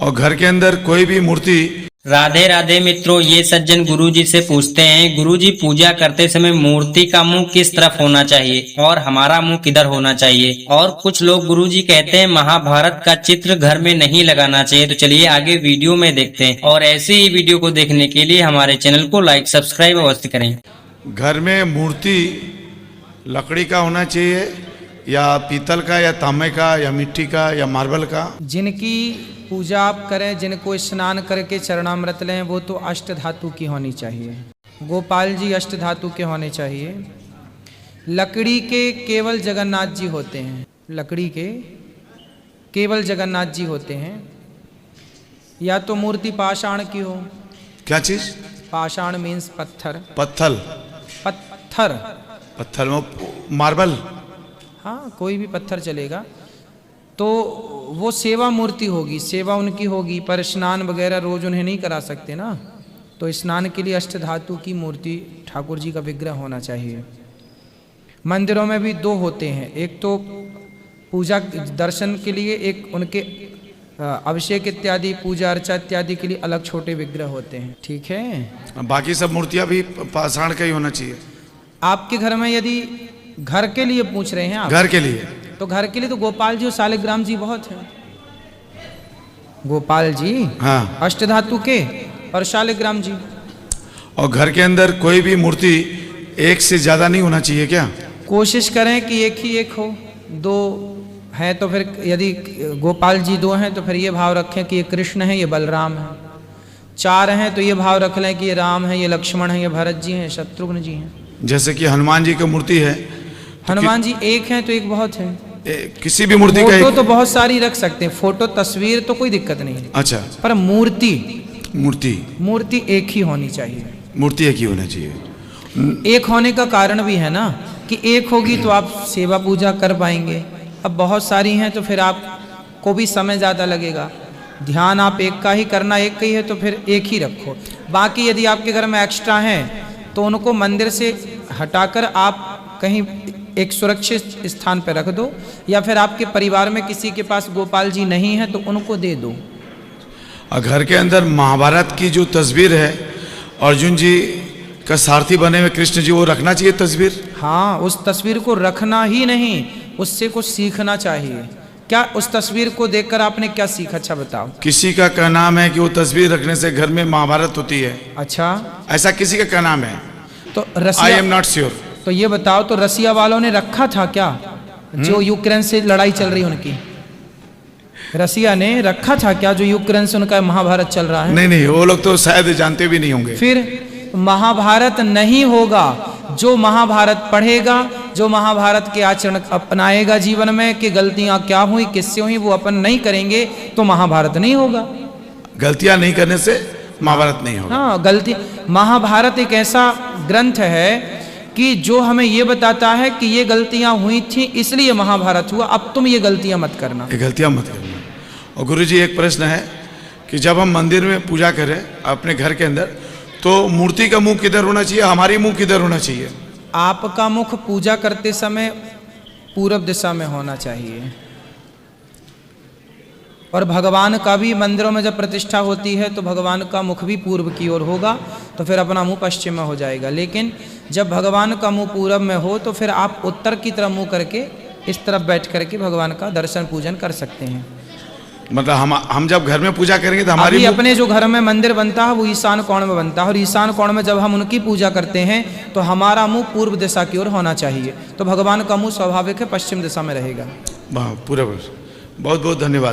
और घर के अंदर कोई भी मूर्ति। राधे राधे मित्रों, ये सज्जन गुरुजी से पूछते हैं, गुरुजी पूजा करते समय मूर्ति का मुंह किस तरफ होना चाहिए और हमारा मुंह किधर होना चाहिए। और कुछ लोग गुरुजी कहते हैं महाभारत का चित्र घर में नहीं लगाना चाहिए। तो चलिए आगे वीडियो में देखते हैं, और ऐसी ही वीडियो को देखने के लिए हमारे चैनल को लाइक सब्सक्राइब अवश्य करें। घर में मूर्ति लकड़ी का होना चाहिए या पीतल का या तांबे का या मिट्टी का या मार्बल का। जिनकी पूजा आप करें, जिनको स्नान करके चरणामृत लें, वो तो अष्ट धातु की होनी चाहिए। गोपाल जी अष्ट धातु के होने चाहिए। लकड़ी के केवल जगन्नाथ जी होते हैं, लकड़ी के केवल जगन्नाथ जी होते हैं। या तो मूर्ति पाषाण की हो। क्या चीज? पाषाण मीन्स पत्थर। पत्थर। पत्थर पत्थर में मार्बल। हाँ, कोई भी पत्थर चलेगा। तो वो सेवा मूर्ति होगी, सेवा उनकी होगी, पर स्नान वगैरह रोज उन्हें नहीं करा सकते ना। तो स्नान के लिए अष्ट धातु की मूर्ति ठाकुर जी का विग्रह होना चाहिए। मंदिरों में भी दो होते हैं, एक तो पूजा दर्शन के लिए, एक उनके अभिषेक इत्यादि पूजा अर्चा इत्यादि के लिए अलग छोटे विग्रह होते हैं। ठीक है, बाकी सब मूर्तियां भी पाषाण का ही होना चाहिए। आपके घर में यदि घर के लिए पूछ रहे हैं आप, घर के लिए, तो घर के लिए तो गोपाल जी और शालिग्राम जी बहुत हैं। गोपाल जी हाँ, अष्ट धातु के, और शालिग्राम जी। और घर के अंदर कोई भी मूर्ति एक से ज्यादा नहीं होना चाहिए क्या? कोशिश करें कि एक ही एक हो। दो हैं तो फिर, यदि गोपाल जी दो हैं तो फिर ये भाव रखें कि ये कृष्ण है, ये बलराम है। चार हैं तो ये भाव रख लें कि ये राम है, ये लक्ष्मण है, ये भरत जी हैं, शत्रुघ्न जी हैं। जैसे कि हनुमान जी की मूर्ति है, हनुमान जी एक हैं तो एक बहुत है। किसी भी मूर्ति का फोटो एक... तो बहुत सारी रख सकते हैं, फोटो तस्वीर तो कोई दिक्कत नहीं है। अच्छा, पर मूर्ति मूर्ति एक ही होनी चाहिए। मूर्ति एक ही होना चाहिए। एक होने का कारण भी है ना, कि एक होगी तो आप सेवा पूजा कर पाएंगे। अब बहुत सारी हैं तो फिर आपको भी समय ज़्यादा लगेगा। ध्यान आप एक का ही करना, एक का ही है तो फिर एक ही रखो। बाकी यदि आपके घर में एक्स्ट्रा हैं तो उनको मंदिर से हटाकर आप कहीं एक सुरक्षित स्थान पर रख दो, या फिर आपके परिवार में किसी के पास गोपाल जी नहीं है तो उनको दे दो। और घर के अंदर महाभारत की जो तस्वीर है, अर्जुन जी का सारथी बने हुए कृष्ण जी, वो रखना चाहिए तस्वीर। हाँ, उस तस्वीर को रखना ही नहीं, उससे कुछ सीखना चाहिए। क्या उस तस्वीर को देखकर आपने क्या सीखा? अच्छा बताओ। किसी का क्या नाम है कि वो तस्वीर रखने से घर में महाभारत होती है। अच्छा, ऐसा किसी का क्या नाम है? तो आई एम नॉट श्योर। तो ये बताओ, तो रसिया वालों ने रखा था क्या? जो यूक्रेन से लड़ाई चल रही उनकी, रसिया ने रखा था क्या? जो यूक्रेन से उनका महाभारत चल रहा है। नहीं, वो लोग तो शायद जानते भी नहीं होंगे। फिर महाभारत नहीं होगा। जो महाभारत पढ़ेगा, जो महाभारत के आचरण अपनाएगा जीवन में, कि गलतियां क्या हुई, किससे हुई, वो अपन नहीं करेंगे तो महाभारत नहीं होगा। गलतियां नहीं करने से महाभारत नहीं होगा। हाँ, गलती। महाभारत एक ऐसा ग्रंथ है कि जो हमें ये बताता है कि ये गलतियां हुई थी इसलिए महाभारत हुआ, अब तुम ये गलतियां मत करना। ये गलतियां मत करना। और गुरुजी एक प्रश्न है कि जब हम मंदिर में पूजा करें अपने घर के अंदर, तो मूर्ति का मुंह किधर होना चाहिए, हमारी मुंह किधर होना चाहिए? आपका मुख पूजा करते समय पूरब दिशा में होना चाहिए। और भगवान का भी मंदिरों में जब प्रतिष्ठा होती है तो भगवान का मुख भी पूर्व की ओर होगा, तो फिर अपना मुंह पश्चिम में हो जाएगा। लेकिन जब भगवान का मुंह पूरब में हो तो फिर आप उत्तर की तरफ मुंह करके इस तरफ बैठ करके भगवान का दर्शन पूजन कर सकते हैं। मतलब हम जब घर में पूजा करेंगे तो हमारी अपने जो घर में मंदिर बनता है वो ईशान कोण में बनता है, और ईशान कोण में जब हम उनकी पूजा करते हैं तो हमारा मुंह पूर्व दिशा की ओर होना चाहिए। तो भगवान का मुंह स्वाभाविक है पश्चिम दिशा में रहेगा। पूरा बहुत बहुत धन्यवाद।